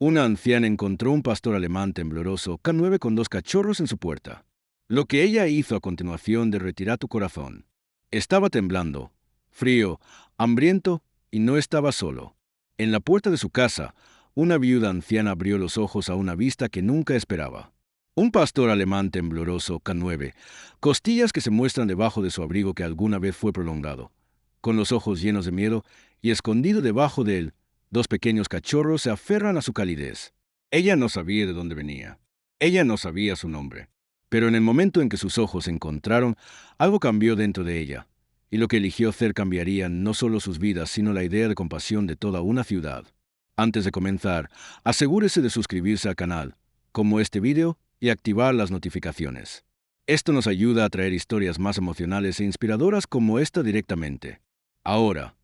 Una anciana encontró un pastor alemán tembloroso, K9 con 2 cachorros en su puerta. Lo que ella hizo a continuación derretirá tu corazón. Estaba temblando, frío, hambriento y no estaba solo. En la puerta de su casa, una viuda anciana abrió los ojos a una vista que nunca esperaba. Un pastor alemán tembloroso, K9, costillas que se muestran debajo de su abrigo que alguna vez fue prolongado. Con los ojos llenos de miedo y escondido debajo de él, 2 pequeños cachorros se aferran a su calidez. Ella no sabía de dónde venía. Ella no sabía su nombre. Pero en el momento en que sus ojos se encontraron, algo cambió dentro de ella, y lo que eligió hacer cambiaría no solo sus vidas, sino la idea de compasión de toda una ciudad. Antes de comenzar, asegúrese de suscribirse al canal, como este video, y activar las notificaciones. Esto nos ayuda a traer historias más emocionales e inspiradoras como esta directamente. Ahora,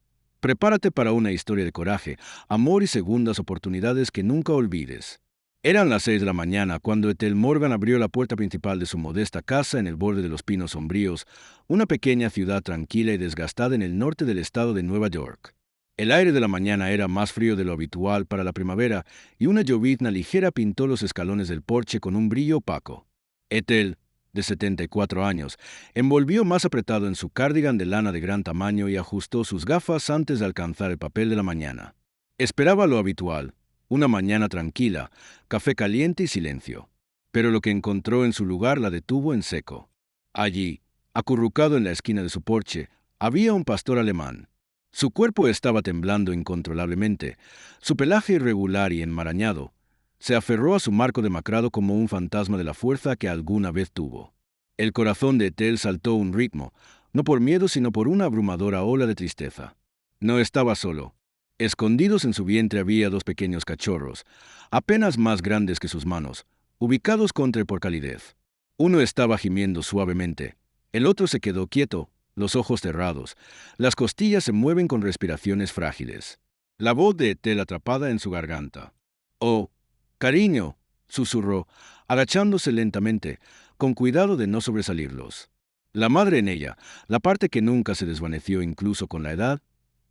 prepárate para una historia de coraje, amor y segundas oportunidades que nunca olvides. Eran las 6 de la mañana cuando Ethel Morgan abrió la puerta principal de su modesta casa en el borde de los pinos sombríos, una pequeña ciudad tranquila y desgastada en el norte del estado de Nueva York. El aire de la mañana era más frío de lo habitual para la primavera y una llovizna ligera pintó los escalones del porche con un brillo opaco. Ethel, de 74 años, envolvió más apretado en su cardigan de lana de gran tamaño y ajustó sus gafas antes de alcanzar el papel de la mañana. Esperaba lo habitual, una mañana tranquila, café caliente y silencio. Pero lo que encontró en su lugar la detuvo en seco. Allí, acurrucado en la esquina de su porche, había un pastor alemán. Su cuerpo estaba temblando incontrolablemente, su pelaje irregular y enmarañado se aferró a su marco demacrado como un fantasma de la fuerza que alguna vez tuvo. El corazón de Ethel saltó un ritmo, no por miedo sino por una abrumadora ola de tristeza. No estaba solo. Escondidos en su vientre había 2 pequeños cachorros, apenas más grandes que sus manos, ubicados contra él por calidez. Uno estaba gimiendo suavemente, el otro se quedó quieto, los ojos cerrados, las costillas se mueven con respiraciones frágiles. La voz de Ethel atrapada en su garganta. «Oh, cariño», susurró, agachándose lentamente, con cuidado de no sobresalirlos. La madre en ella, la parte que nunca se desvaneció incluso con la edad,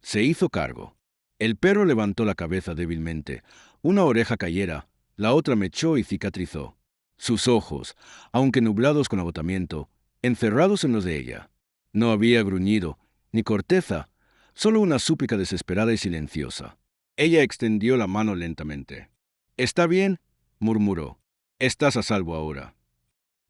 se hizo cargo. El perro levantó la cabeza débilmente, una oreja cayera, la otra mechó y cicatrizó. Sus ojos, aunque nublados con agotamiento, encerrados en los de ella. No había gruñido, ni corteza, solo una súplica desesperada y silenciosa. Ella extendió la mano lentamente. «Está bien», murmuró. «Estás a salvo ahora».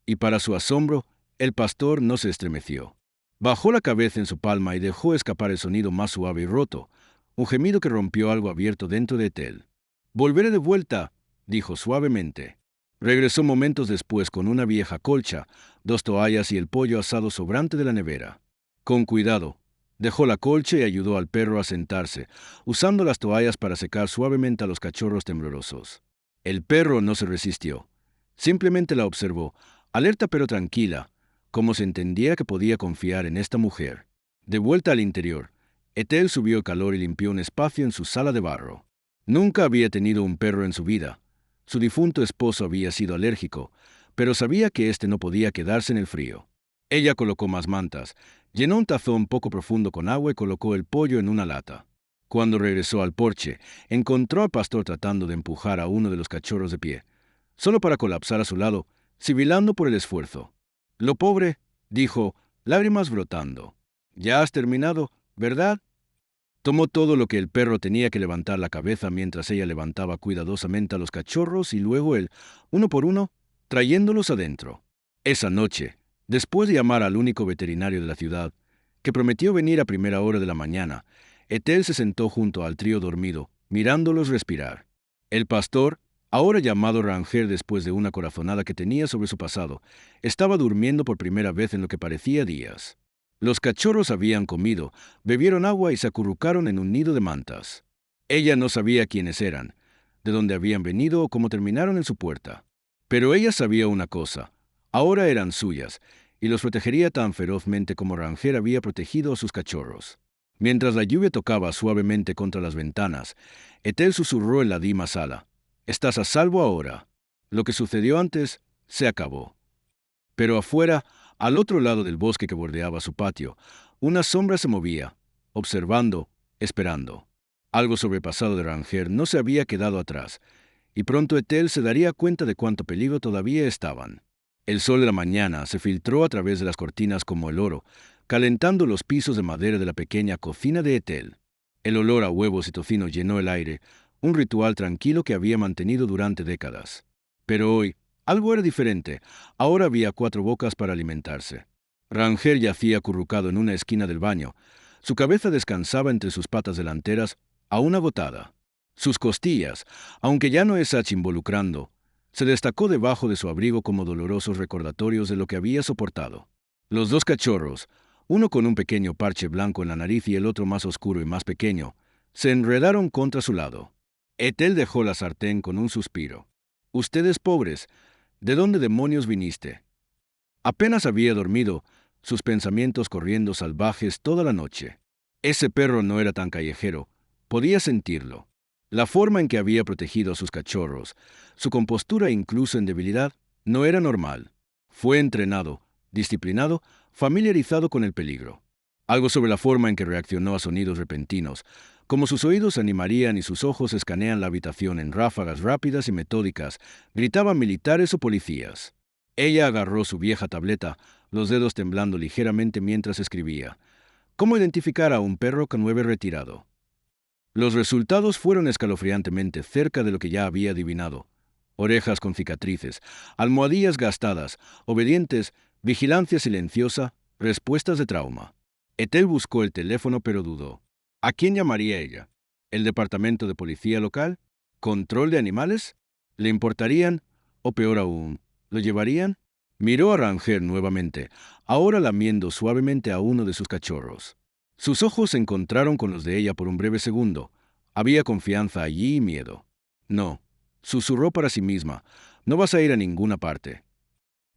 Y para su asombro, el pastor no se estremeció. Bajó la cabeza en su palma y dejó escapar el sonido más suave y roto, un gemido que rompió algo abierto dentro de Ethel. «Volveré de vuelta», dijo suavemente. Regresó momentos después con una vieja colcha, 2 toallas y el pollo asado sobrante de la nevera. Con cuidado, dejó la colcha y ayudó al perro a sentarse, usando las toallas para secar suavemente a los cachorros temblorosos. El perro no se resistió. Simplemente la observó, alerta pero tranquila, como se entendía que podía confiar en esta mujer. De vuelta al interior, Ethel subió el calor y limpió un espacio en su sala de barro. Nunca había tenido un perro en su vida. Su difunto esposo había sido alérgico, pero sabía que éste no podía quedarse en el frío. Ella colocó más mantas, llenó un tazón poco profundo con agua y colocó el pollo en una lata. Cuando regresó al porche, encontró al pastor tratando de empujar a uno de los cachorros de pie, solo para colapsar a su lado, sibilando por el esfuerzo. «Lo pobre», dijo, lágrimas brotando. «Ya has terminado, ¿verdad?». Tomó todo lo que el perro tenía que levantar la cabeza mientras ella levantaba cuidadosamente a los cachorros y luego él, uno por uno, trayéndolos adentro. Esa noche, después de llamar al único veterinario de la ciudad, que prometió venir a primera hora de la mañana, Ethel se sentó junto al trío dormido, mirándolos respirar. El pastor, ahora llamado Ranger después de una corazonada que tenía sobre su pasado, estaba durmiendo por primera vez en lo que parecía días. Los cachorros habían comido, bebieron agua y se acurrucaron en un nido de mantas. Ella no sabía quiénes eran, de dónde habían venido o cómo terminaron en su puerta. Pero ella sabía una cosa, ahora eran suyas, y los protegería tan ferozmente como Ranger había protegido a sus cachorros. Mientras la lluvia tocaba suavemente contra las ventanas, Ethel susurró en la dima sala: «Estás a salvo ahora. Lo que sucedió antes se acabó». Pero afuera, al otro lado del bosque que bordeaba su patio, una sombra se movía, observando, esperando. Algo sobrepasado de Ranger no se había quedado atrás, y pronto Ethel se daría cuenta de cuánto peligro todavía estaban. El sol de la mañana se filtró a través de las cortinas como el oro, calentando los pisos de madera de la pequeña cocina de Ethel. El olor a huevos y tocino llenó el aire, un ritual tranquilo que había mantenido durante décadas. Pero hoy, algo era diferente. Ahora había 4 bocas para alimentarse. Rangel yacía acurrucado en una esquina del baño. Su cabeza descansaba entre sus patas delanteras, aún agotada. Sus costillas, aunque ya no esas involucrando, se destacó debajo de su abrigo como dolorosos recordatorios de lo que había soportado. Los 2 cachorros, uno con un pequeño parche blanco en la nariz y el otro más oscuro y más pequeño, se enredaron contra su lado. Ethel dejó la sartén con un suspiro. «Ustedes pobres, ¿de dónde demonios viniste?» Apenas había dormido, sus pensamientos corriendo salvajes toda la noche. Ese perro no era tan callejero, podía sentirlo. La forma en que había protegido a sus cachorros, su compostura incluso en debilidad, no era normal. Fue entrenado, disciplinado, familiarizado con el peligro. Algo sobre la forma en que reaccionó a sonidos repentinos, como sus oídos se animarían y sus ojos escanean la habitación en ráfagas rápidas y metódicas, gritaban militares o policías. Ella agarró su vieja tableta, los dedos temblando ligeramente mientras escribía. ¿Cómo identificar a un perro K9 retirado? Los resultados fueron escalofriantemente cerca de lo que ya había adivinado. Orejas con cicatrices, almohadillas gastadas, obedientes, vigilancia silenciosa, respuestas de trauma. Ethel buscó el teléfono pero dudó. ¿A quién llamaría ella? ¿El departamento de policía local? ¿Control de animales? ¿Le importarían? O peor aún, ¿lo llevarían? Miró a Rangel nuevamente, ahora lamiendo suavemente a uno de sus cachorros. Sus ojos se encontraron con los de ella por un breve segundo. Había confianza allí y miedo. No, susurró para sí misma, no vas a ir a ninguna parte.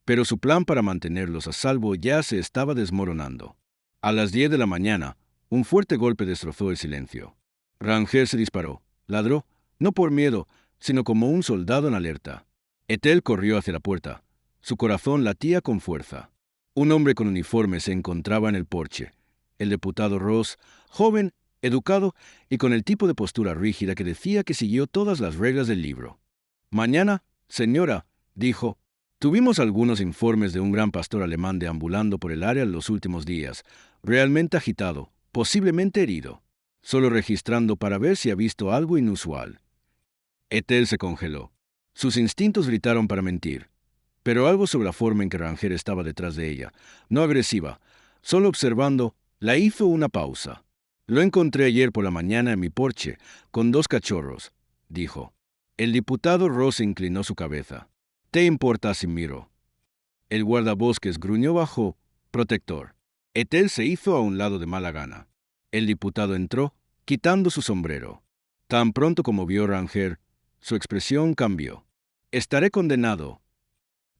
Pero su plan para mantenerlos a salvo ya se estaba desmoronando. A las 10 de la mañana, un fuerte golpe destrozó el silencio. Rangel se disparó, ladró, no por miedo, sino como un soldado en alerta. Ethel corrió hacia la puerta. Su corazón latía con fuerza. Un hombre con uniforme se encontraba en el porche. El diputado Ross, joven, educado y con el tipo de postura rígida que decía que siguió todas las reglas del libro. «Mañana, señora», dijo, «tuvimos algunos informes de un gran pastor alemán deambulando por el área en los últimos días, realmente agitado, posiblemente herido, solo registrando para ver si ha visto algo inusual». Ethel se congeló. Sus instintos gritaron para mentir, pero algo sobre la forma en que Rangel estaba detrás de ella, no agresiva, solo observando, la hizo una pausa. «Lo encontré ayer por la mañana en mi porche, con 2 cachorros», dijo. El diputado Ross inclinó su cabeza. «¿Te importa si miro?» El guardabosques gruñó bajo protector. Ethel se hizo a un lado de mala gana. El diputado entró, quitando su sombrero. Tan pronto como vio a Rangel, su expresión cambió. «Estaré condenado».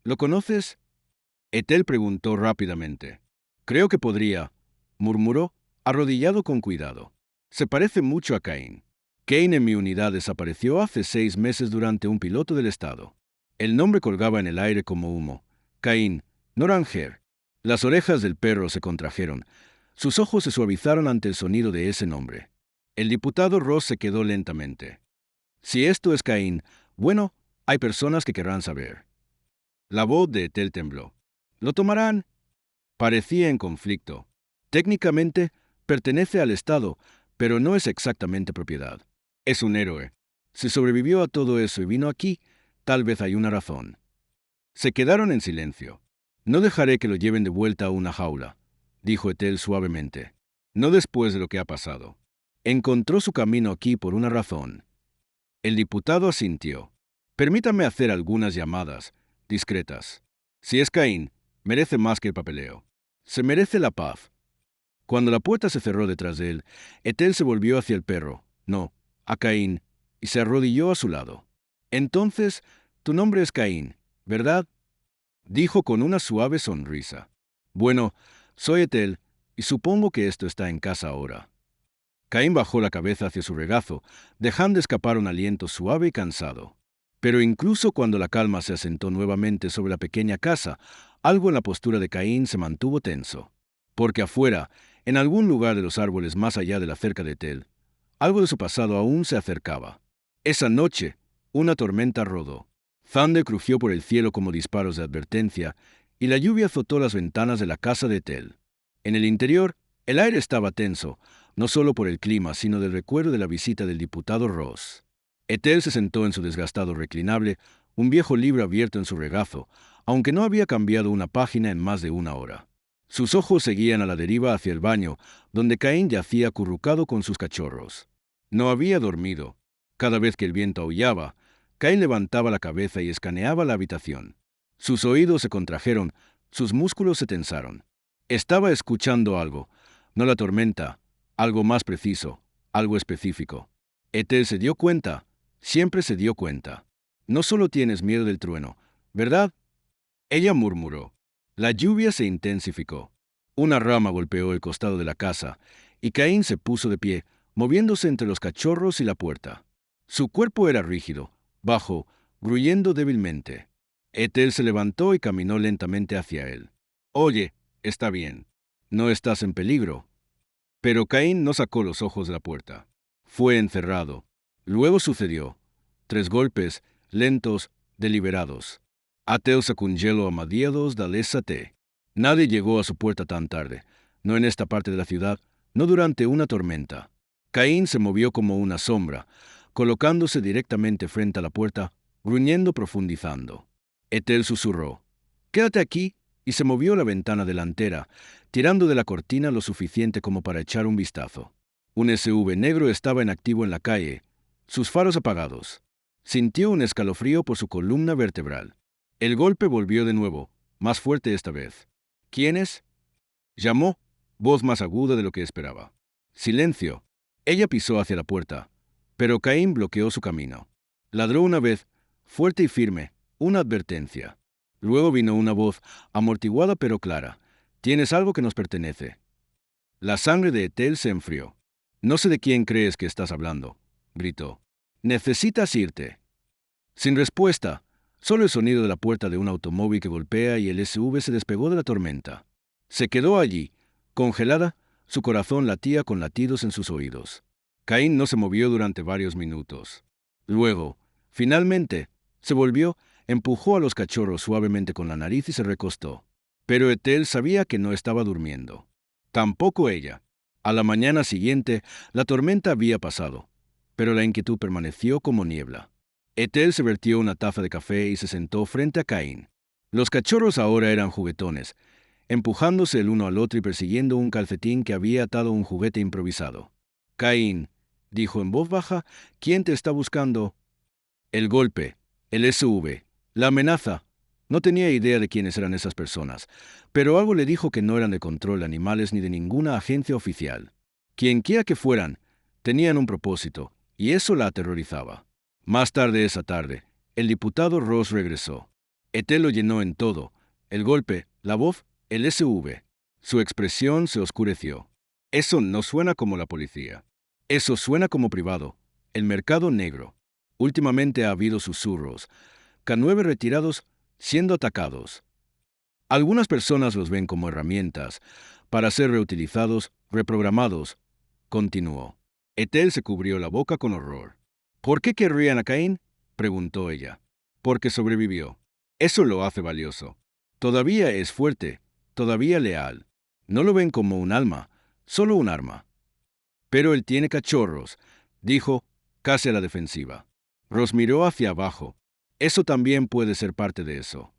«¿Lo conoces?» Ethel preguntó rápidamente. «Creo que podría», murmuró, arrodillado con cuidado. «Se parece mucho a Cain. Cain en mi unidad desapareció hace 6 meses durante un piloto del Estado». El nombre colgaba en el aire como humo. Cain, no Rangel. Las orejas del perro se contrajeron. Sus ojos se suavizaron ante el sonido de ese nombre. El diputado Ross se quedó lentamente. «Si esto es Cain, bueno, hay personas que querrán saber». La voz de Ethel tembló. «¿Lo tomarán?» Parecía en conflicto. Técnicamente, pertenece al Estado, pero no es exactamente propiedad. Es un héroe. Si sobrevivió a todo eso y vino aquí, tal vez hay una razón. Se quedaron en silencio. «No dejaré que lo lleven de vuelta a una jaula», dijo Ethel suavemente. «No después de lo que ha pasado. Encontró su camino aquí por una razón». El diputado asintió. «Permítame hacer algunas llamadas, discretas. Si es Cain, merece más que el papeleo. Se merece la paz». Cuando la puerta se cerró detrás de él, Ethel se volvió hacia el perro, no, a Caín, y se arrodilló a su lado. «Entonces, tu nombre es Caín, ¿verdad?», dijo con una suave sonrisa. «Bueno, soy Ethel, y supongo que esto está en casa ahora». Caín bajó la cabeza hacia su regazo, dejando escapar un aliento suave y cansado. Pero incluso cuando la calma se asentó nuevamente sobre la pequeña casa, algo en la postura de Caín se mantuvo tenso. Porque afuera, en algún lugar de los árboles más allá de la cerca de Ethel, algo de su pasado aún se acercaba. Esa noche, Una tormenta rodó. Thunder crujió por el cielo como disparos de advertencia, y la lluvia azotó las ventanas de la casa de Ethel. En el interior, el aire estaba tenso, no solo por el clima, sino del recuerdo de la visita del diputado Ross. Ethel se sentó en su desgastado reclinable, un viejo libro abierto en su regazo, aunque no había cambiado una página en más de una hora. Sus ojos seguían a la deriva hacia el baño, donde Caín yacía acurrucado con sus cachorros. No había dormido. Cada vez que el viento aullaba, Caín levantaba la cabeza y escaneaba la habitación. Sus oídos se contrajeron, sus músculos se tensaron. Estaba escuchando algo, no la tormenta, algo más preciso, algo específico. Ethel se dio cuenta, siempre se dio cuenta. No solo tienes miedo del trueno, ¿verdad? Ella murmuró. La lluvia se intensificó. Una rama golpeó el costado de la casa, y Caín se puso de pie, moviéndose entre los cachorros y la puerta. Su cuerpo era rígido, bajo, gruñendo débilmente. Ethel se levantó y caminó lentamente hacia él. Oye, está bien. No estás en peligro. Pero Caín no sacó los ojos de la puerta. Fue encerrado. Luego sucedió. 3 golpes, lentos, deliberados. Ateo secungelo amadiados dalesa te. Nadie llegó a su puerta tan tarde, no en esta parte de la ciudad, no durante una tormenta. Caín se movió como una sombra, colocándose directamente frente a la puerta, gruñendo profundizando. Ethel susurró, «Quédate aquí», y se movió a la ventana delantera, tirando de la cortina lo suficiente como para echar un vistazo. Un SUV negro estaba en activo en la calle, sus faros apagados. Sintió un escalofrío por su columna vertebral. El golpe volvió de nuevo, más fuerte esta vez. «¿Quién es?», llamó, voz más aguda de lo que esperaba. Silencio. Ella pisó hacia la puerta, pero Caín bloqueó su camino. Ladró una vez, fuerte y firme, una advertencia. Luego vino una voz, amortiguada pero clara. «Tienes algo que nos pertenece». La sangre de Ethel se enfrió. «No sé de quién crees que estás hablando», gritó. «Necesitas irte». Sin respuesta, solo el sonido de la puerta de un automóvil que golpea y el SUV se despegó de la tormenta. Se quedó allí, congelada, su corazón latía con latidos en sus oídos. Caín no se movió durante varios minutos. Luego, finalmente, se volvió, empujó a los cachorros suavemente con la nariz y se recostó. Pero Ethel sabía que no estaba durmiendo. Tampoco ella. A la mañana siguiente, la tormenta había pasado, pero la inquietud permaneció como niebla. Ethel se vertió una taza de café y se sentó frente a Caín. Los cachorros ahora eran juguetones, empujándose el uno al otro y persiguiendo un calcetín que había atado a un juguete improvisado. «Caín», dijo en voz baja, «¿quién te está buscando?» El golpe, el SUV, la amenaza. No tenía idea de quiénes eran esas personas, pero algo le dijo que no eran de control de animales ni de ninguna agencia oficial. Quienquiera que fueran, tenían un propósito, y eso la aterrorizaba. Más tarde esa tarde, el diputado Ross regresó. Ethel lo llenó en todo, el golpe, la voz, el SUV. Su expresión se oscureció. «Eso no suena como la policía. Eso suena como privado, el mercado negro. Últimamente ha habido susurros, K9 retirados siendo atacados. Algunas personas los ven como herramientas para ser reutilizados, reprogramados», continuó. Ethel se cubrió la boca con horror. «¿Por qué querrían a Caín?», preguntó ella. «Porque sobrevivió. Eso lo hace valioso. Todavía es fuerte, todavía leal. No lo ven como un alma, solo un arma». «Pero él tiene cachorros», dijo, casi a la defensiva. Ross miró hacia abajo. «Eso también puede ser parte de eso».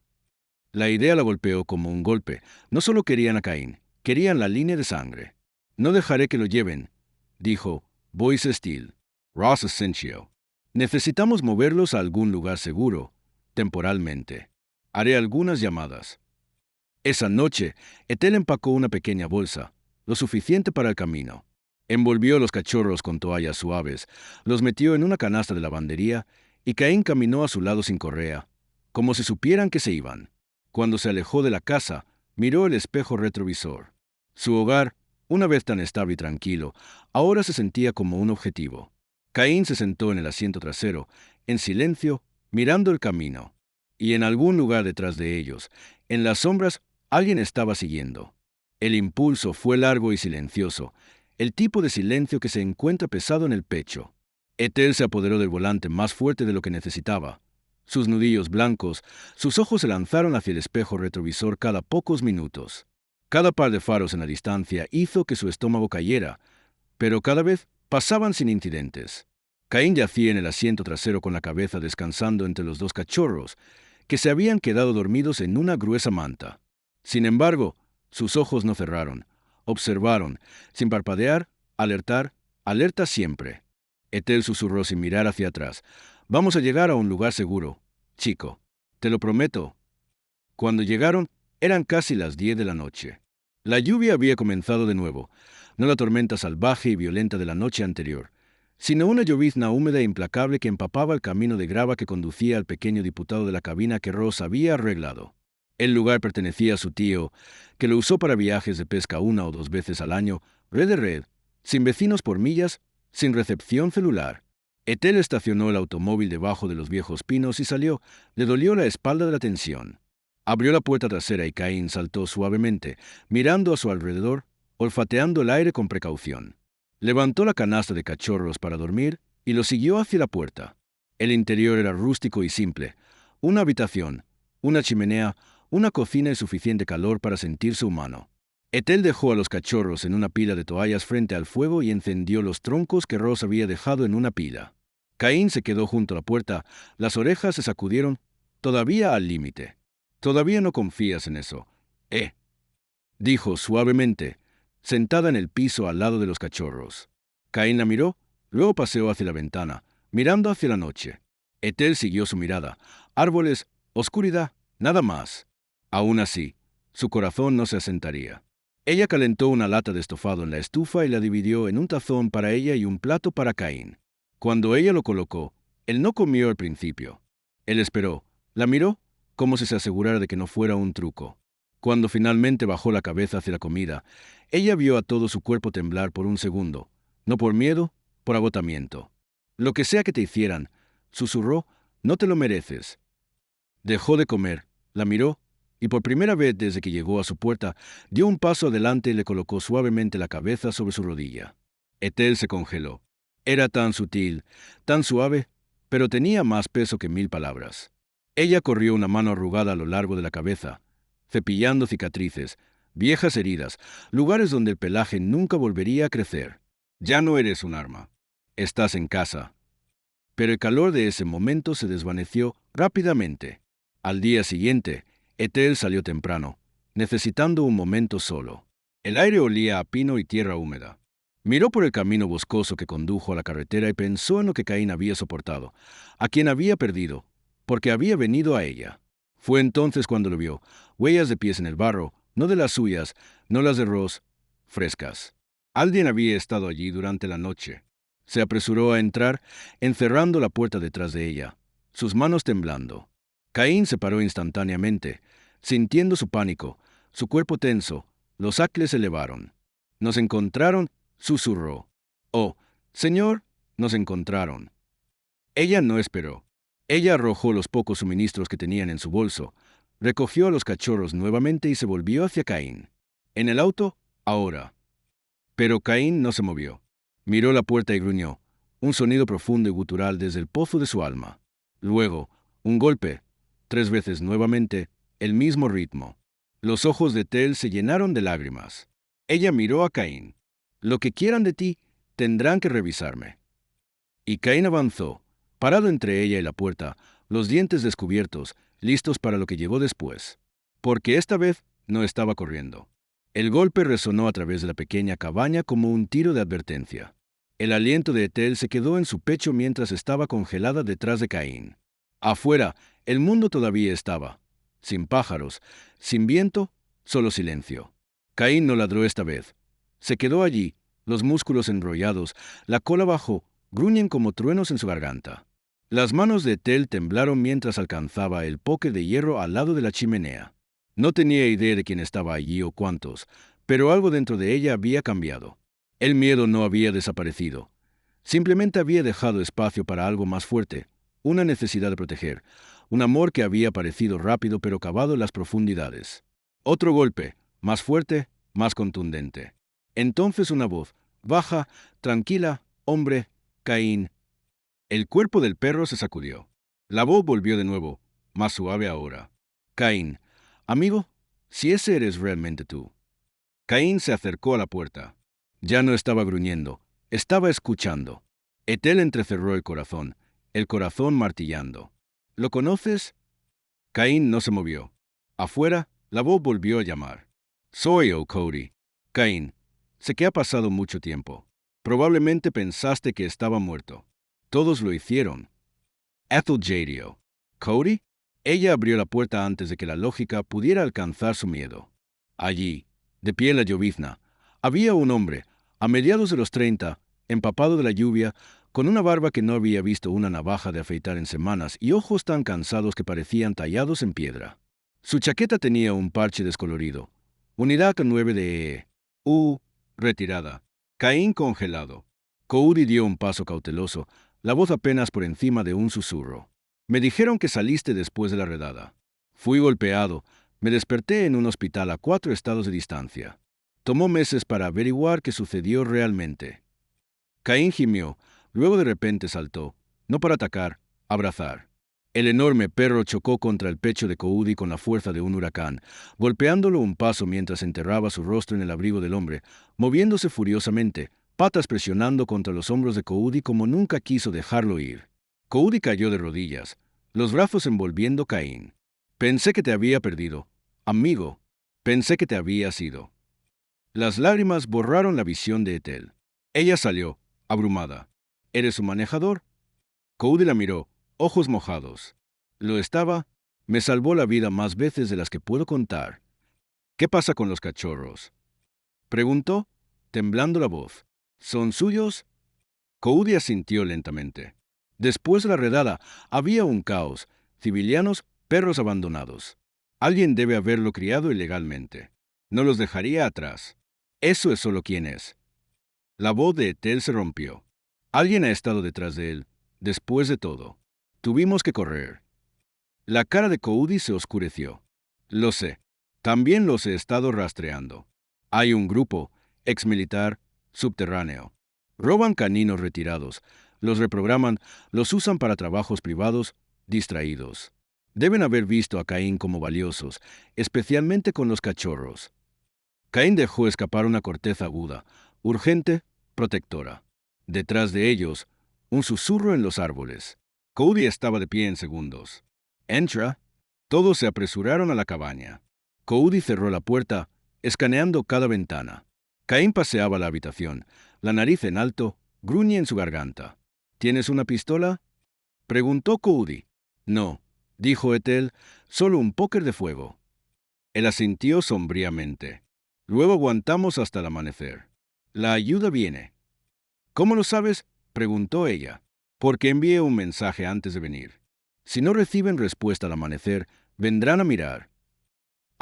La idea la golpeó como un golpe. No solo querían a Caín, querían la línea de sangre. «No dejaré que lo lleven», dijo, voice Steele. Ross asintió. «Necesitamos moverlos a algún lugar seguro, temporalmente. Haré algunas llamadas». Esa noche, Ethel empacó una pequeña bolsa, lo suficiente para el camino. Envolvió los cachorros con toallas suaves, los metió en una canasta de lavandería y Caín caminó a su lado sin correa, como si supieran que se iban. Cuando se alejó de la casa, miró el espejo retrovisor. Su hogar, una vez tan estable y tranquilo, ahora se sentía como un objetivo. Caín se sentó en el asiento trasero, en silencio, mirando el camino. Y en algún lugar detrás de ellos, en las sombras, alguien estaba siguiendo. El impulso fue largo y silencioso, el tipo de silencio que se encuentra pesado en el pecho. Etel se apoderó del volante más fuerte de lo que necesitaba. Sus nudillos blancos, sus ojos se lanzaron hacia el espejo retrovisor cada pocos minutos. Cada par de faros en la distancia hizo que su estómago cayera, pero cada vez pasaban sin incidentes. Caín yacía en el asiento trasero con la cabeza descansando entre los dos cachorros, que se habían quedado dormidos en una gruesa manta. Sin embargo, sus ojos no cerraron. Observaron, sin parpadear, alerta siempre. Etel susurró sin mirar hacia atrás. Vamos a llegar a un lugar seguro, chico. Te lo prometo. Cuando llegaron, eran casi las 10 de la noche. La lluvia había comenzado de nuevo, no la tormenta salvaje y violenta de la noche anterior, sino una llovizna húmeda e implacable que empapaba el camino de grava que conducía al pequeño diputado de la cabina que Ross había arreglado. El lugar pertenecía a su tío, que lo usó para viajes de pesca 1 o 2 veces al año, red de red, sin vecinos por millas, sin recepción celular. Etel estacionó el automóvil debajo de los viejos pinos y salió. Le dolió la espalda de la tensión. Abrió la puerta trasera y Caín saltó suavemente, mirando a su alrededor, olfateando el aire con precaución. Levantó la canasta de cachorros para dormir y lo siguió hacia la puerta. El interior era rústico y simple. Una habitación, una chimenea, una cocina y suficiente calor para sentirse humano. Etel dejó a los cachorros en una pila de toallas frente al fuego y encendió los troncos que Ross había dejado en una pila. Caín se quedó junto a la puerta, las orejas se sacudieron, todavía al límite. «Todavía no confías en eso, dijo suavemente, sentada en el piso al lado de los cachorros. Caín la miró, luego paseó hacia la ventana, mirando hacia la noche. Etel siguió su mirada. Árboles, oscuridad, nada más. Aún así, su corazón no se asentaría. Ella calentó una lata de estofado en la estufa y la dividió en un tazón para ella y un plato para Caín. Cuando ella lo colocó, él no comió al principio. Él esperó, la miró, como si se asegurara de que no fuera un truco. Cuando finalmente bajó la cabeza hacia la comida, ella vio a todo su cuerpo temblar por un segundo, no por miedo, por agotamiento. «Lo que sea que te hicieran», susurró, «no te lo mereces». Dejó de comer, la miró, y por primera vez desde que llegó a su puerta, dio un paso adelante y le colocó suavemente la cabeza sobre su rodilla. Etel se congeló. Era tan sutil, tan suave, pero tenía más peso que 1000 palabras. Ella corrió una mano arrugada a lo largo de la cabeza, cepillando cicatrices, viejas heridas, lugares donde el pelaje nunca volvería a crecer. «Ya no eres un arma. Estás en casa». Pero el calor de ese momento se desvaneció rápidamente. Al día siguiente, Etel salió temprano, necesitando un momento solo. El aire olía a pino y tierra húmeda. Miró por el camino boscoso que condujo a la carretera y pensó en lo que Caín había soportado, a quien había perdido, porque había venido a ella. Fue entonces cuando lo vio, huellas de pies en el barro, no de las suyas, no las de Ross, frescas. Alguien había estado allí durante la noche. Se apresuró a entrar, encerrando la puerta detrás de ella, sus manos temblando. Caín se paró instantáneamente, sintiendo su pánico, su cuerpo tenso, los acles se elevaron. «Nos encontraron», susurró. «Oh, señor, nos encontraron». Ella no esperó. Ella arrojó los pocos suministros que tenían en su bolso, recogió a los cachorros nuevamente y se volvió hacia Caín. «¿En el auto? Ahora». Pero Caín no se movió. Miró la puerta y gruñó, un sonido profundo y gutural desde el pozo de su alma. Luego, un golpe, 3 veces nuevamente, el mismo ritmo. Los ojos de Tel se llenaron de lágrimas. Ella miró a Caín. «Lo que quieran de ti, tendrán que revisarme». Y Caín avanzó, parado entre ella y la puerta, los dientes descubiertos, listos para lo que llegó después. Porque esta vez no estaba corriendo. El golpe resonó a través de la pequeña cabaña como un tiro de advertencia. El aliento de Etel se quedó en su pecho mientras estaba congelada detrás de Caín. Afuera, el mundo todavía estaba. Sin pájaros, sin viento, solo silencio. Caín no ladró esta vez. Se quedó allí, los músculos enrollados, la cola bajo, gruñen como truenos en su garganta. Las manos de Etel temblaron mientras alcanzaba el poke de hierro al lado de la chimenea. No tenía idea de quién estaba allí o cuántos, pero algo dentro de ella había cambiado. El miedo no había desaparecido. Simplemente había dejado espacio para algo más fuerte, una necesidad de proteger, un amor que había aparecido rápido pero cavado en las profundidades. Otro golpe, más fuerte, más contundente. Entonces una voz, baja, tranquila, «Hombre, Caín». El cuerpo del perro se sacudió. La voz volvió de nuevo, más suave ahora. Caín, amigo, si ese eres realmente tú. Caín se acercó a la puerta. Ya no estaba gruñendo, estaba escuchando. Etel entrecerró el corazón martillando. ¿Lo conoces? Caín no se movió. Afuera, la voz volvió a llamar. Soy yo, Cody. Caín, sé que ha pasado mucho tiempo. Probablemente pensaste que estaba muerto. Todos lo hicieron. Ethel Jadio. ¿Cody? Ella abrió la puerta antes de que la lógica pudiera alcanzar su miedo. Allí, de pie en la llovizna, había un hombre, a mediados de los 30, empapado de la lluvia, con una barba que no había visto una navaja de afeitar en semanas y ojos tan cansados que parecían tallados en piedra. Su chaqueta tenía un parche descolorido. Unidad 9 de retirada. Caín congelado. Cody dio un paso cauteloso, la voz apenas por encima de un susurro. Me dijeron que saliste después de la redada. Fui golpeado. Me desperté en un hospital a 4 estados de distancia. Tomó meses para averiguar qué sucedió realmente. Caín gimió, luego de repente saltó, no para atacar, abrazar. El enorme perro chocó contra el pecho de Cody con la fuerza de un huracán, golpeándolo un paso mientras enterraba su rostro en el abrigo del hombre, moviéndose furiosamente, patas presionando contra los hombros de Cody como nunca quiso dejarlo ir. Cody cayó de rodillas, los brazos envolviendo Caín. Pensé que te había perdido. Amigo, pensé que te habías ido. Las lágrimas borraron la visión de Ethel. Ella salió, abrumada. ¿Eres su manejador? Cody la miró, ojos mojados. Lo estaba. Me salvó la vida más veces de las que puedo contar. ¿Qué pasa con los cachorros? Preguntó, temblando la voz. ¿Son suyos? Cody asintió lentamente. Después de la redada, había un caos. Civilianos, perros abandonados. Alguien debe haberlo criado ilegalmente. No los dejaría atrás. Eso es solo quién es. La voz de Ethel se rompió. Alguien ha estado detrás de él. Después de todo. Tuvimos que correr. La cara de Cody se oscureció. Lo sé. También los he estado rastreando. Hay un grupo, exmilitar, subterráneo. Roban caninos retirados, los reprograman, los usan para trabajos privados, distraídos. Deben haber visto a Caín como valiosos, especialmente con los cachorros. Caín dejó escapar una corteza aguda, urgente, protectora. Detrás de ellos, un susurro en los árboles. Cody estaba de pie en segundos. Entra. Todos se apresuraron a la cabaña. Cody cerró la puerta, escaneando cada ventana. Caín paseaba la habitación, la nariz en alto, gruñe en su garganta. ¿Tienes una pistola? Preguntó Cody. No, dijo Ethel, solo un póker de fuego. Él asintió sombríamente. Luego aguantamos hasta el amanecer. La ayuda viene. ¿Cómo lo sabes? Preguntó ella. Porque envié un mensaje antes de venir. Si no reciben respuesta al amanecer, vendrán a mirar.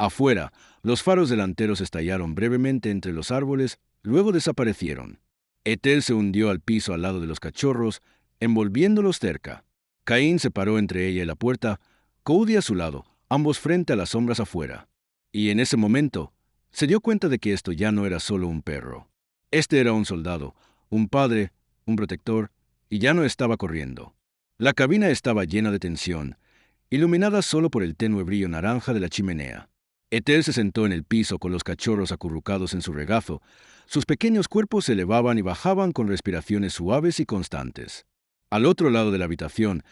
Afuera, los faros delanteros estallaron brevemente entre los árboles, luego desaparecieron. Ethel se hundió al piso al lado de los cachorros, envolviéndolos cerca. Caín se paró entre ella y la puerta, Cody a su lado, ambos frente a las sombras afuera. Y en ese momento, se dio cuenta de que esto ya no era solo un perro. Este era un soldado, un padre, un protector, y ya no estaba corriendo. La cabina estaba llena de tensión, iluminada solo por el tenue brillo naranja de la chimenea. Ethel se sentó en el piso con los cachorros acurrucados en su regazo. Sus pequeños cuerpos se elevaban y bajaban con respiraciones suaves y constantes. Al otro lado de la habitación,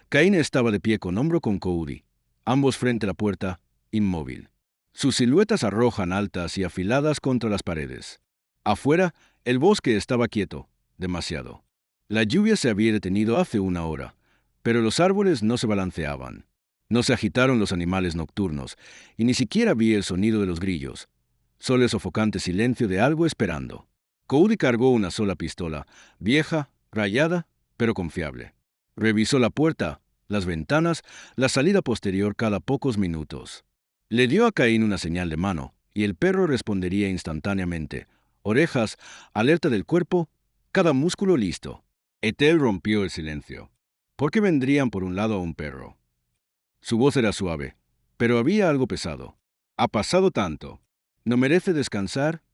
Caín estaba de pie hombro con Cody, ambos frente a la puerta, inmóvil. Sus siluetas arrojan altas y afiladas contra las paredes. Afuera, el bosque estaba quieto, demasiado. La lluvia se había detenido hace una hora, pero los árboles no se balanceaban. No se agitaron los animales nocturnos, y ni siquiera vi el sonido de los grillos. Solo el sofocante silencio de algo esperando. Cody cargó una sola pistola, vieja, rayada, pero confiable. Revisó la puerta, las ventanas, la salida posterior cada pocos minutos. Le dio a Caín una señal de mano, y el perro respondería instantáneamente. Orejas, alerta del cuerpo, cada músculo listo. Ethel rompió el silencio. ¿Por qué vendrían por un lado a un perro? Su voz era suave, pero había algo pesado. Ha pasado tanto. ¿No merece descansar?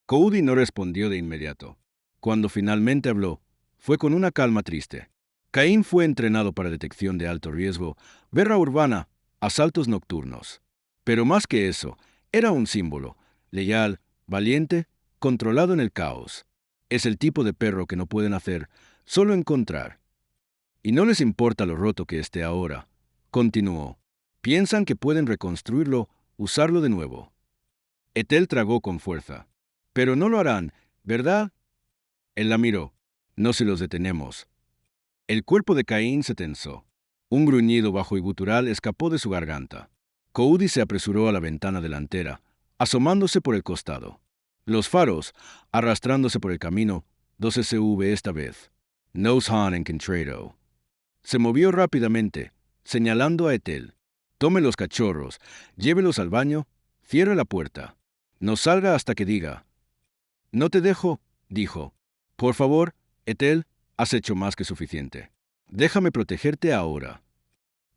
Cody no respondió de inmediato. Cuando finalmente habló, fue con una calma triste. Caín fue entrenado para detección de alto riesgo, guerra urbana, asaltos nocturnos. Pero más que eso, era un símbolo, leal, valiente, controlado en el caos. Es el tipo de perro que no pueden hacer, solo encontrar. Y no les importa lo roto que esté ahora. Continuó. Piensan que pueden reconstruirlo, usarlo de nuevo. Etel tragó con fuerza. Pero no lo harán, ¿verdad? Él la miró. No se los detenemos. El cuerpo de Caín se tensó. Un gruñido bajo y gutural escapó de su garganta. Coudi se apresuró a la ventana delantera, asomándose por el costado. Los faros, arrastrándose por el camino, 2 SV esta vez. Nosehan en Contrado. Se movió rápidamente, señalando a Etel. Tome los cachorros, llévelos al baño, cierre la puerta. No salga hasta que diga. No te dejo, dijo. Por favor, Etel, has hecho más que suficiente. Déjame protegerte ahora.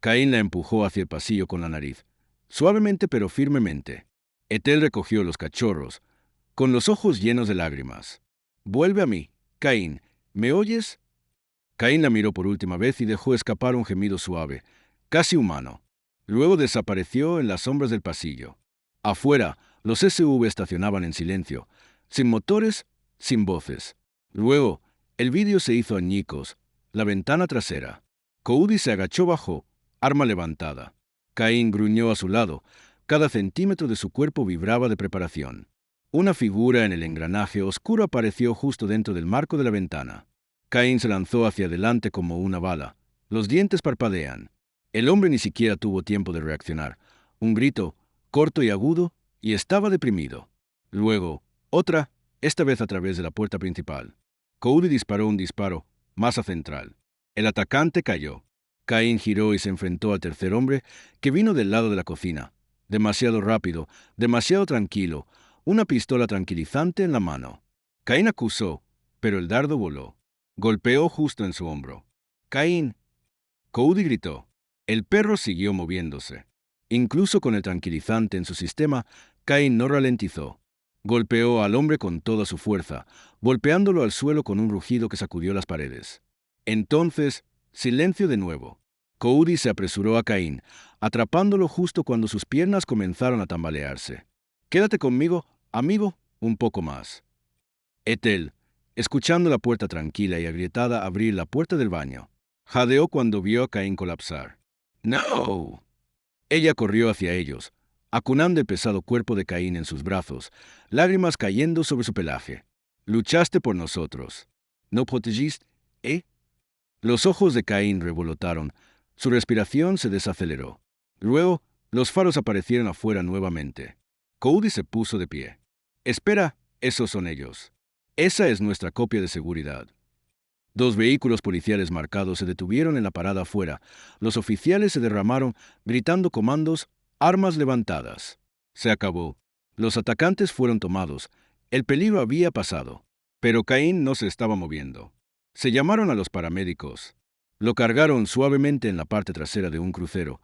Caín la empujó hacia el pasillo con la nariz, suavemente pero firmemente. Etel recogió los cachorros, con los ojos llenos de lágrimas. Vuelve a mí, Caín. ¿Me oyes? Caín la miró por última vez y dejó escapar un gemido suave, casi humano. Luego desapareció en las sombras del pasillo. Afuera, los SV estacionaban en silencio, sin motores, sin voces. Luego, el vidrio se hizo añicos, la ventana trasera. Coudi se agachó bajo, arma levantada. Caín gruñó a su lado. Cada centímetro de su cuerpo vibraba de preparación. Una figura en el engranaje oscuro apareció justo dentro del marco de la ventana. Caín se lanzó hacia adelante como una bala. Los dientes parpadean. El hombre ni siquiera tuvo tiempo de reaccionar. Un grito, corto y agudo, y estaba deprimido. Luego, otra, esta vez a través de la puerta principal. Coudi disparó un disparo, masa central. El atacante cayó. Caín giró y se enfrentó al tercer hombre, que vino del lado de la cocina. Demasiado rápido, demasiado tranquilo, una pistola tranquilizante en la mano. Caín acusó, pero el dardo voló. Golpeó justo en su hombro. «Caín». Coudi gritó. El perro siguió moviéndose. Incluso con el tranquilizante en su sistema, Caín no ralentizó. Golpeó al hombre con toda su fuerza, golpeándolo al suelo con un rugido que sacudió las paredes. Entonces, silencio de nuevo. Coudi se apresuró a Caín, atrapándolo justo cuando sus piernas comenzaron a tambalearse. «Quédate conmigo, amigo, un poco más». Etel, escuchando la puerta tranquila y agrietada abrir la puerta del baño, jadeó cuando vio a Caín colapsar. «¡No!». Ella corrió hacia ellos, acunando el pesado cuerpo de Caín en sus brazos, lágrimas cayendo sobre su pelaje. «Luchaste por nosotros. ¿No protegiste, eh?». Los ojos de Caín revolotaron, su respiración se desaceleró. Luego, los faros aparecieron afuera nuevamente. Coudi se puso de pie. «Espera, esos son ellos. Esa es nuestra copia de seguridad». 2 vehículos policiales marcados se detuvieron en la parada afuera. Los oficiales se derramaron, gritando comandos, armas levantadas. Se acabó. Los atacantes fueron tomados. El peligro había pasado. Pero Caín no se estaba moviendo. Se llamaron a los paramédicos. Lo cargaron suavemente en la parte trasera de un crucero,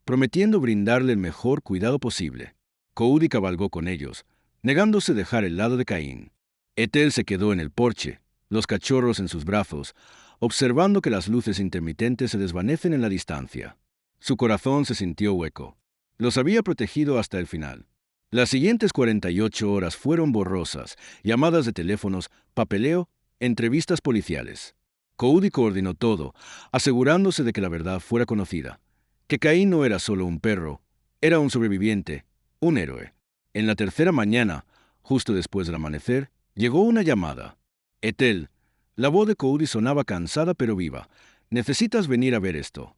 prometiendo brindarle el mejor cuidado posible. Coudi cabalgó con ellos, negándose a dejar el lado de Caín. Etel se quedó en el porche, los cachorros en sus brazos, observando que las luces intermitentes se desvanecen en la distancia. Su corazón se sintió hueco. Los había protegido hasta el final. Las siguientes 48 horas fueron borrosas, llamadas de teléfonos, papeleo, entrevistas policiales. Coudi coordinó todo, asegurándose de que la verdad fuera conocida. Que Caín no era solo un perro, era un sobreviviente, un héroe. En la tercera mañana, justo después del amanecer, llegó una llamada. «Etel». La voz de Coudi sonaba cansada pero viva. «Necesitas venir a ver esto».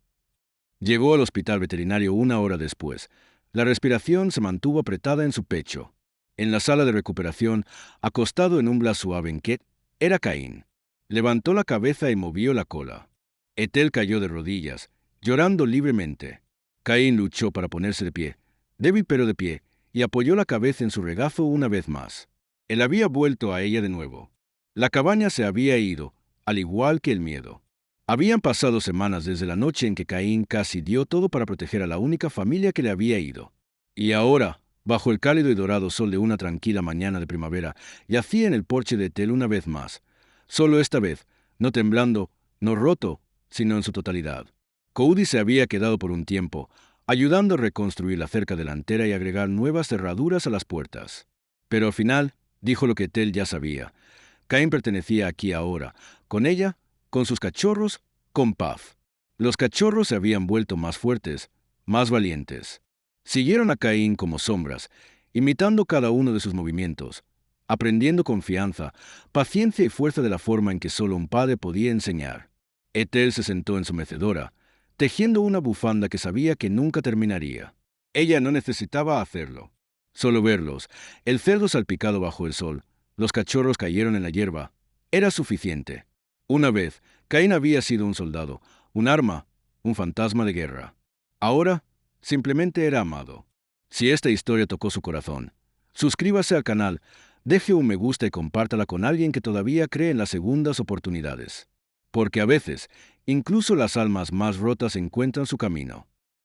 Llegó al hospital veterinario 1 hora después. La respiración se mantuvo apretada en su pecho. En la sala de recuperación, acostado en un bla suave en que era Caín. Levantó la cabeza y movió la cola. Etel cayó de rodillas, llorando libremente. Caín luchó para ponerse de pie, débil pero de pie, y apoyó la cabeza en su regazo una vez más. Él había vuelto a ella de nuevo. La cabaña se había ido, al igual que el miedo. Habían pasado semanas desde la noche en que Caín casi dio todo para proteger a la única familia que le había ido. Y ahora, bajo el cálido y dorado sol de una tranquila mañana de primavera, yacía en el porche de Etel una vez más. Solo esta vez, no temblando, no roto, sino en su totalidad. Cody se había quedado por un tiempo, ayudando a reconstruir la cerca delantera y agregar nuevas cerraduras a las puertas. Pero al final, dijo lo que Tell ya sabía. Cain pertenecía aquí ahora, con ella, con sus cachorros, con Puff. Los cachorros se habían vuelto más fuertes, más valientes. Siguieron a Caín como sombras, imitando cada uno de sus movimientos, aprendiendo confianza, paciencia y fuerza de la forma en que solo un padre podía enseñar. Ethel se sentó en su mecedora, tejiendo una bufanda que sabía que nunca terminaría. Ella no necesitaba hacerlo. Solo verlos, el cerdo salpicado bajo el sol, los cachorros cayeron en la hierba, era suficiente. Una vez, Caín había sido un soldado, un arma, un fantasma de guerra. Ahora, simplemente era amado. Si esta historia tocó su corazón, suscríbase al canal, deje un me gusta y compártala con alguien que todavía cree en las segundas oportunidades. Porque a veces, incluso las almas más rotas encuentran su camino.